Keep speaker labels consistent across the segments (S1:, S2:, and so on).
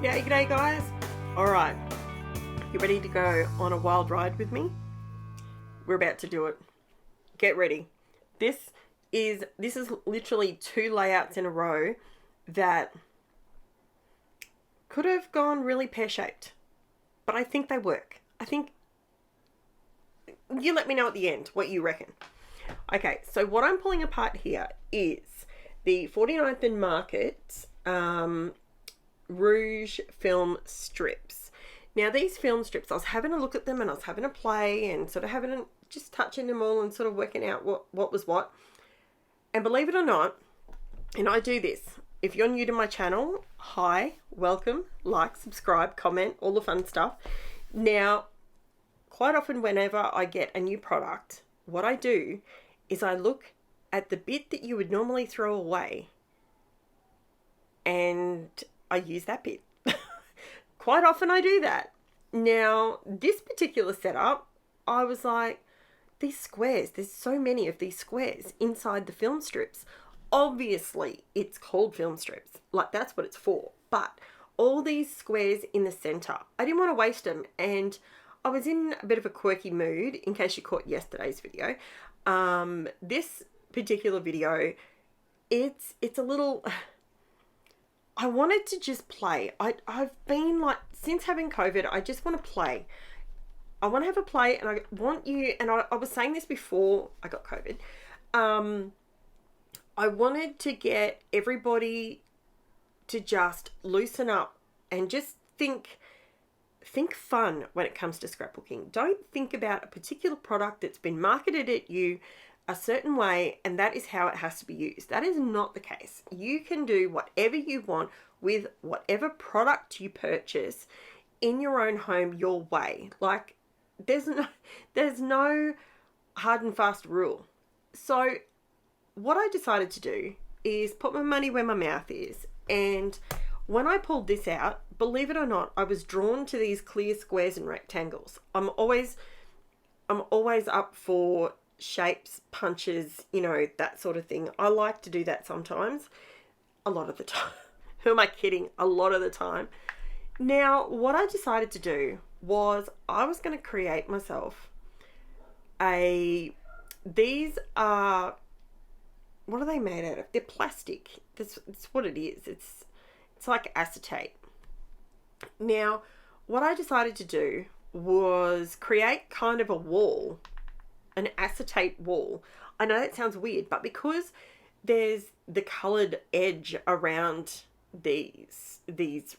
S1: G'day guys. Alright, you ready to go on a wild ride with me? We're about to do it. Get ready. This is literally 2 layouts in a row that could have gone really pear-shaped, but I think they work. I think you let me know at the end what you reckon. Okay, so what I'm pulling apart here is the 49th and Market ROUGE film strips. Now these film strips, I was having a look at them and I was having a play and sort of just touching them all and sort of working out what was what. And believe it or not, and I do this, if you're new to my channel, hi, welcome, like, subscribe, comment, all the fun stuff. Now, quite often whenever I get a new product, what I do is I look at the bit that you would normally throw away and I use that bit. Quite often I do that. Now, this particular setup, I was like, these squares, there's so many of these squares inside the film strips. Obviously, it's called film strips. Like, that's what it's for. But all these squares in the center, I didn't want to waste them. And I was in a bit of a quirky mood, in case you caught yesterday's video. This particular video, it's a little... I wanted to just play. I've been like, since having COVID, I just want to play. I want to have a play and I want you, and I was saying this before I got COVID. I wanted to get everybody to just loosen up and just think fun when it comes to scrapbooking. Don't think about a particular product that's been marketed at you a certain way and that is how it has to be used. That is not the case. You can do whatever you want with whatever product you purchase in your own home your way. Like, there's no hard and fast rule. So what I decided to do is put my money where my mouth is, and when I pulled this out, believe it or not, I was drawn to these clear squares and rectangles. I'm always up for shapes, punches, you know, that sort of thing. I like to do that sometimes. A lot of the time. Who am I kidding? A lot of the time. Now, what I decided to do was I was going to create myself these are, what are they made out of? They're plastic. That's what it is. It's like acetate. Now, what I decided to do was create kind of a wall, an acetate wall. I know that sounds weird, but because there's the colored edge around these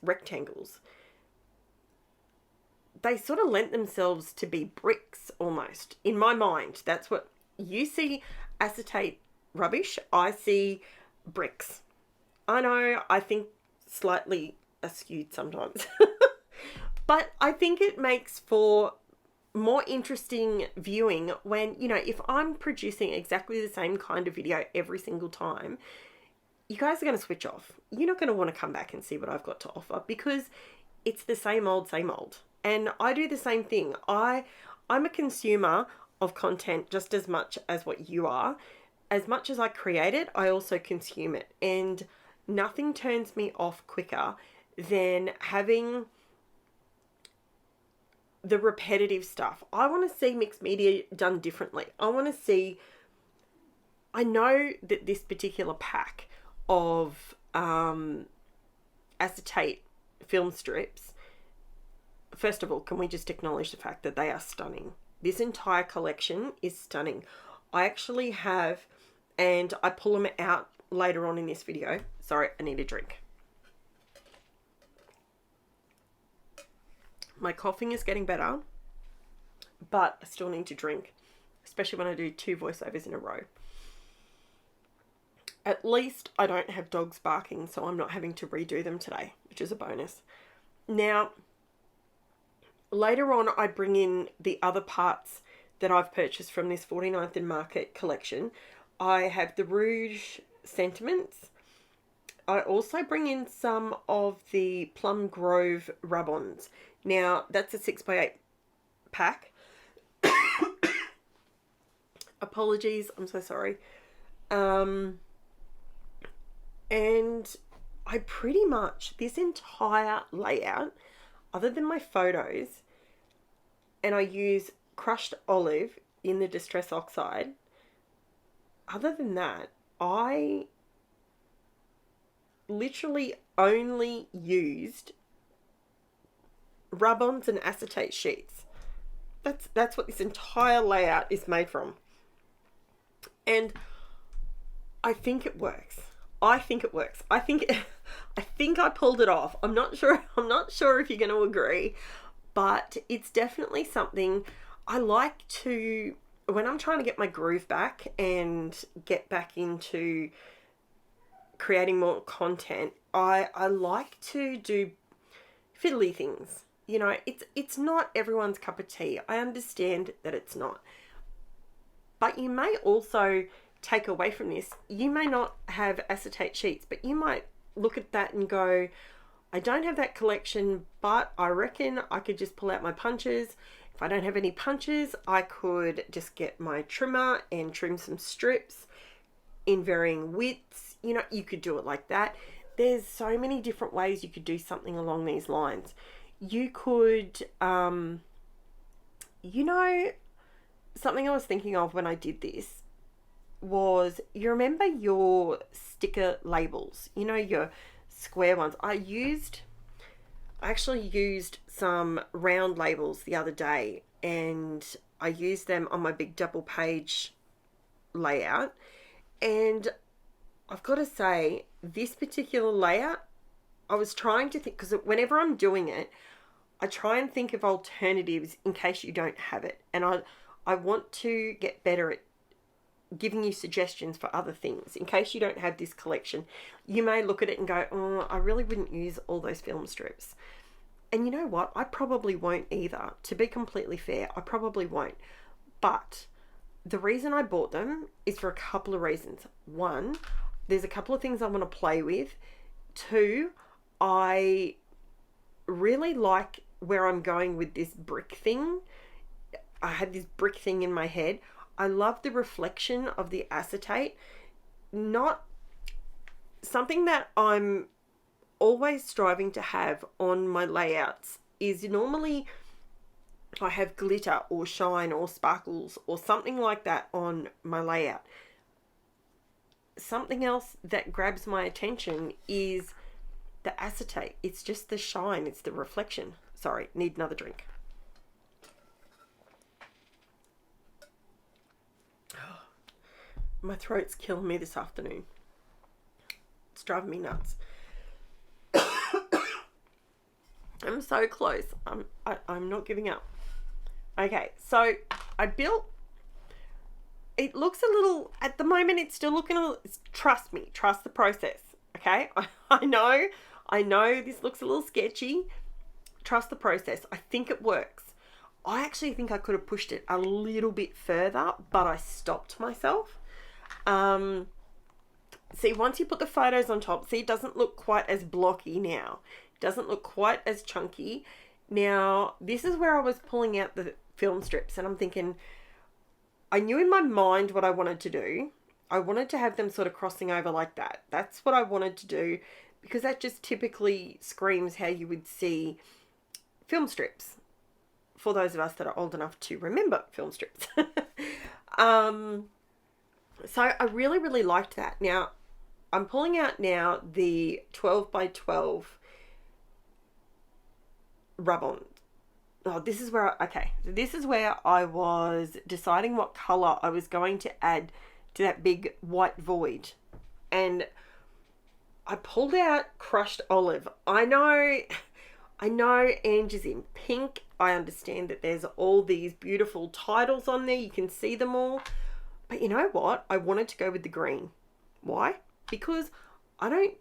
S1: rectangles, they sort of lent themselves to be bricks almost. In my mind, that's what you see. Acetate rubbish, I see bricks. I know, I think slightly askewed sometimes, but I think it makes for more interesting viewing when, you know, if I'm producing exactly the same kind of video every single time, you guys are going to switch off. You're not going to want to come back and see what I've got to offer because it's the same old, same old. And I do the same thing. I'm a consumer of content just as much as what you are. As much as I create it, I also consume it. And nothing turns me off quicker than having the repetitive stuff. I want to see mixed media done differently. I want to see, I know that this particular pack of acetate film strips, first of all, can we just acknowledge the fact that they are stunning? This entire collection is stunning. I actually have, and I pull them out later on in this video. Sorry, I need a drink. My coughing is getting better, but I still need to drink, especially when I do 2 voiceovers in a row. At least I don't have dogs barking, so I'm not having to redo them today, which is a bonus. Now, later on, I bring in the other parts that I've purchased from this 49th and Market collection. I have the ROUGE sentiments. I also bring in some of the Plum Grove rub-ons. Now, that's a 6x8 pack. Apologies, I'm so sorry. And I pretty much, this entire layout, other than my photos, and I use crushed olive in the Distress Oxide, other than that, I literally only used rub-ons and acetate sheets. That's what this entire layout is made from. And I think it works. I think it works. I think I pulled it off. I'm not sure if you're going to agree, but it's definitely something I like to, when I'm trying to get my groove back and get back into creating more content, I like to do fiddly things. You know, it's not everyone's cup of tea. I understand that it's not. But you may also take away from this, you may not have acetate sheets, but you might look at that and go, I don't have that collection, but I reckon I could just pull out my punches. If I don't have any punches, I could just get my trimmer and trim some strips in varying widths. You know, you could do it like that. There's so many different ways you could do something along these lines. You could, you know, something I was thinking of when I did this was, you remember your sticker labels, you know, your square ones. I actually used some round labels the other day, and I used them on my big double page layout. And I've got to say, this particular layout, I was trying to think, because whenever I'm doing it, I try and think of alternatives in case you don't have it. And I want to get better at giving you suggestions for other things. In case you don't have this collection, you may look at it and go, oh, I really wouldn't use all those film strips. And you know what? I probably won't either. To be completely fair, I probably won't. But the reason I bought them is for a couple of reasons. One, there's a couple of things I want to play with. Two, I really like where I'm going with this brick thing. I had this brick thing in my head. I love the reflection of the acetate. Not something that I'm always striving to have on my layouts is normally I have glitter or shine or sparkles or something like that on my layout. Something else that grabs my attention is the acetate. It's just the shine. It's the reflection. Sorry, need another drink. My throat's killing me this afternoon. It's driving me nuts. I'm so close. I'm not giving up. Okay, so I built. It looks a little, at the moment, it's still looking a little, trust me, trust the process. Okay, I know this looks a little sketchy. Trust the process. I think it works. I actually think I could have pushed it a little bit further, but I stopped myself. See, once you put the photos on top, see, it doesn't look quite as blocky now. It doesn't look quite as chunky. Now, this is where I was pulling out the film strips, and I'm thinking, I knew in my mind what I wanted to do. I wanted to have them sort of crossing over like that. That's what I wanted to do, because that just typically screams how you would see film strips, for those of us that are old enough to remember film strips. So I really, really liked that. Now, I'm pulling out now the 12 by 12 rub-on. Oh, this is where, this is where I was deciding what color I was going to add to that big white void. And I pulled out crushed olive. I know Ange is in pink. I understand that there's all these beautiful titles on there. You can see them all. But you know what? I wanted to go with the green. Why? Because I don't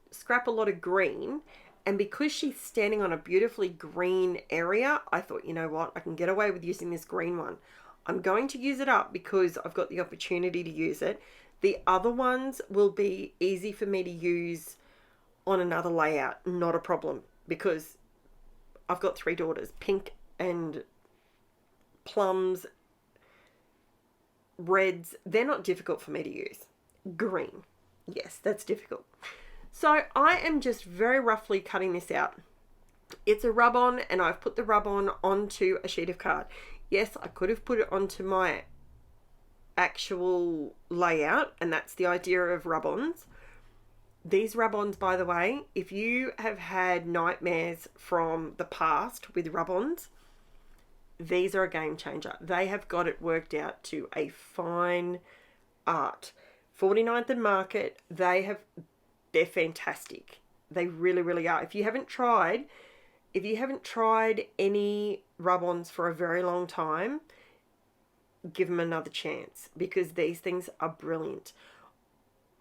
S1: scrap a lot of green. And because she's standing on a beautifully green area, I thought, you know what? I can get away with using this green one. I'm going to use it up because I've got the opportunity to use it. The other ones will be easy for me to use on another layout. Not a problem, because I've got 3 daughters. Pink and plums, reds, they're not difficult for me to use. Green, yes, that's difficult. So I am just very roughly cutting this out. It's a rub-on, and I've put the rub-on onto a sheet of card. Yes, I could have put it onto my actual layout, and that's the idea of rub-ons. These rub-ons, by the way, if you have had nightmares from the past with rub-ons, these are a game changer. They have got it worked out to a fine art. 49th and Market, they're fantastic. They really, really are. If you haven't tried any rub-ons for a very long time, give them another chance, because these things are brilliant.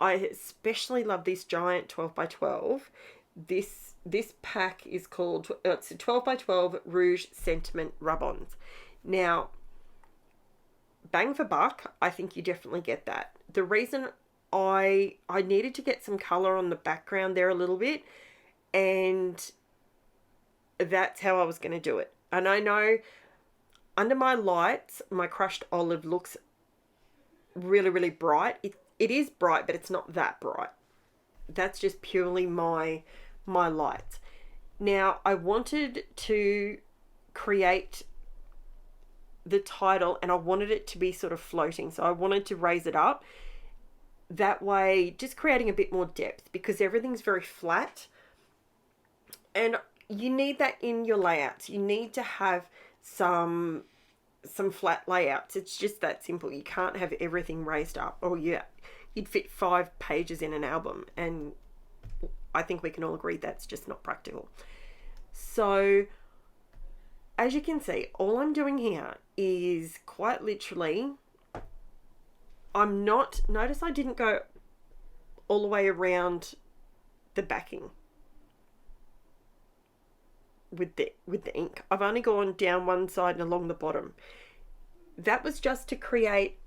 S1: I especially love this giant 12 by 12. This pack is called, it's a 12 by 12 Rouge Sentiment rub-ons. Now, bang for buck, I think you definitely get that. The reason I needed to get some color on the background there a little bit, and that's how I was going to do it. And I know under my lights, my crushed olive looks really, really bright. It is bright, but it's not that bright. That's just purely my lights. Now, I wanted to create the title, and I wanted it to be sort of floating. So I wanted to raise it up. That way, just creating a bit more depth, because everything's very flat. And you need that in your layouts. You need to have some flat layouts. It's just that simple. You can't have everything raised up, or you'd fit 5 pages in an album, and I think we can all agree that's just not practical. So as you can see, all I'm doing here is quite literally, notice I didn't go all the way around the backing with the ink. I've only gone down one side and along the bottom. That was just to create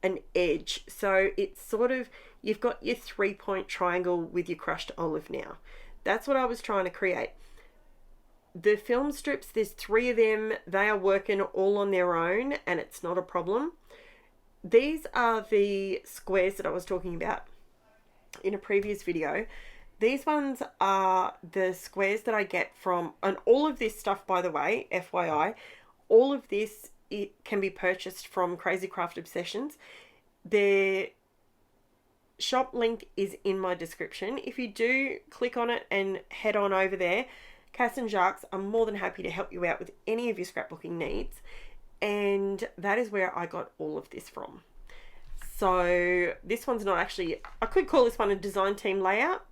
S1: an edge. So it's sort of, you've got your 3-point triangle with your crushed olive now. That's what I was trying to create. The film strips, there's 3 of them. They are working all on their own, and it's not a problem. These are the squares that I was talking about in a previous video. These ones are the squares that I get from, and all of this stuff, by the way, FYI, all of this, it can be purchased from Crazy Craft Obsessions. Their shop link is in my description. If you do click on it and head on over there, Cass and Jacques, I'm more than happy to help you out with any of your scrapbooking needs. And that is where I got all of this from. So this one's not actually, I could call this one a design team layout.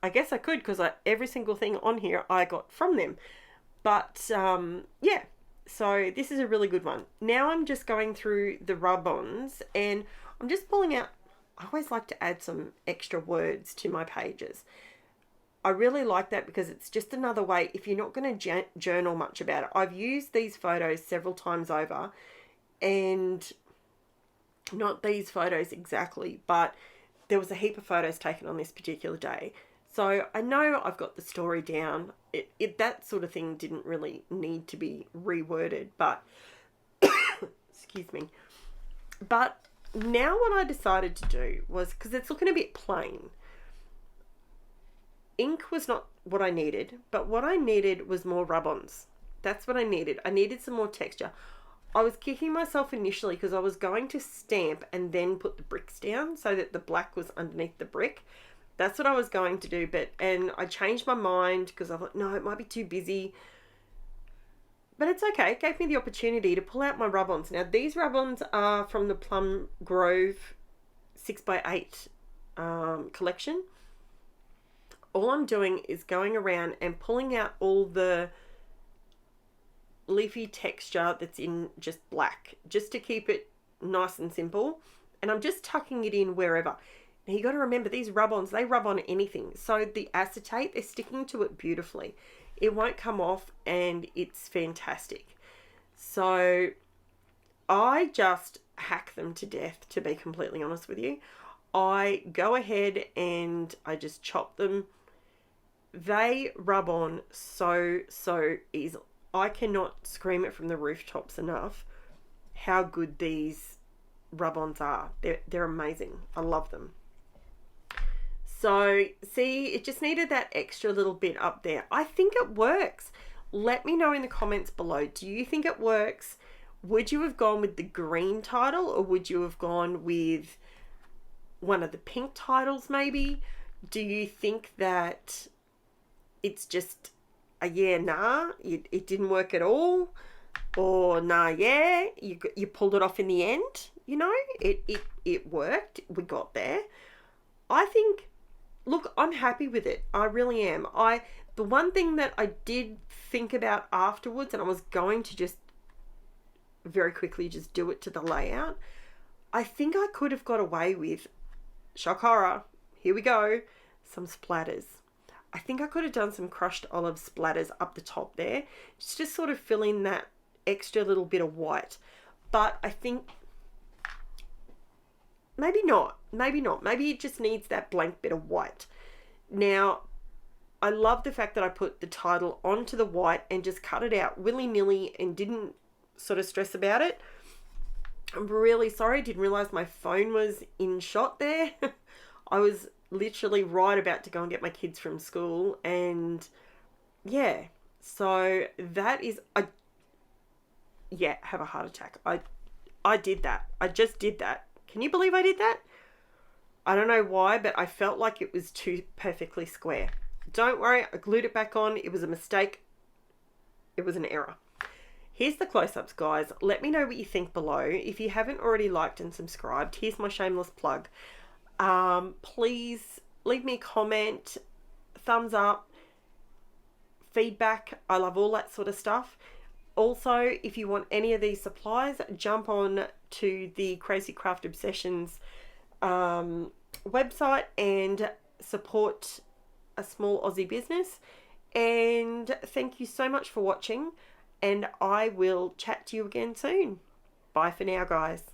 S1: I guess I could, because every single thing on here I got from them. But yeah, so this is a really good one. Now I'm just going through the rub-ons, and I'm just pulling out, I always like to add some extra words to my pages. I really like that, because it's just another way, if you're not going to journal much about it. I've used these photos several times over, and not these photos exactly, but there was a heap of photos taken on this particular day. So I know I've got the story down. That sort of thing didn't really need to be reworded, but excuse me. But now what I decided to do was, because it's looking a bit plain, ink was not what I needed, but what I needed was more rub-ons. That's what I needed. I needed some more texture. I was kicking myself initially because I was going to stamp and then put the bricks down so that the black was underneath the brick. That's what I was going to do, and I changed my mind because I thought, no, it might be too busy. But it's okay. It gave me the opportunity to pull out my rub-ons. Now, these rub-ons are from the Plum Grove 6x8 collection. All I'm doing is going around and pulling out all the leafy texture that's in just black, just to keep it nice and simple. And I'm just tucking it in wherever. Now, you got to remember, these rub-ons, they rub on anything. So the acetate, they're sticking to it beautifully. It won't come off, and it's fantastic. So I just hack them to death, to be completely honest with you. I go ahead and I just chop them. They rub on so easily. I cannot scream it from the rooftops enough how good these rub-ons are. They're amazing. I love them. So, see, it just needed that extra little bit up there. I think it works. Let me know in the comments below. Do you think it works? Would you have gone with the green title, or would you have gone with one of the pink titles maybe? Do you think that it's just a yeah, nah, it didn't work at all? Or nah, yeah, you pulled it off in the end? You know, it worked. We got there. I think, look, I'm happy with it. I really am. The one thing that I did think about afterwards, and I was going to just very quickly just do it to the layout, I think I could have got away with, shock horror, here we go, some splatters. I think I could have done some crushed olive splatters up the top there, just sort of fill in that extra little bit of white. But I think maybe not. Maybe it just needs that blank bit of white. Now, I love the fact that I put the title onto the white and just cut it out willy-nilly and didn't sort of stress about it. I'm really sorry. I didn't realize my phone was in shot there. I was literally right about to go and get my kids from school, and yeah, so that is have a heart attack. I did that. I just did that. Can you believe I did that? I don't know why, but I felt like it was too perfectly square. Don't worry, I glued it back on. It was a mistake. It was an error. Here's the close-ups, guys. Let me know what you think below. If you haven't already liked and subscribed, here's my shameless plug. Please leave me a comment, thumbs up, feedback. I love all that sort of stuff. Also, if you want any of these supplies, jump on to the Crazy Craft Obsessions website and support a small Aussie business. And thank you so much for watching, and I will chat to you again soon. Bye for now, guys.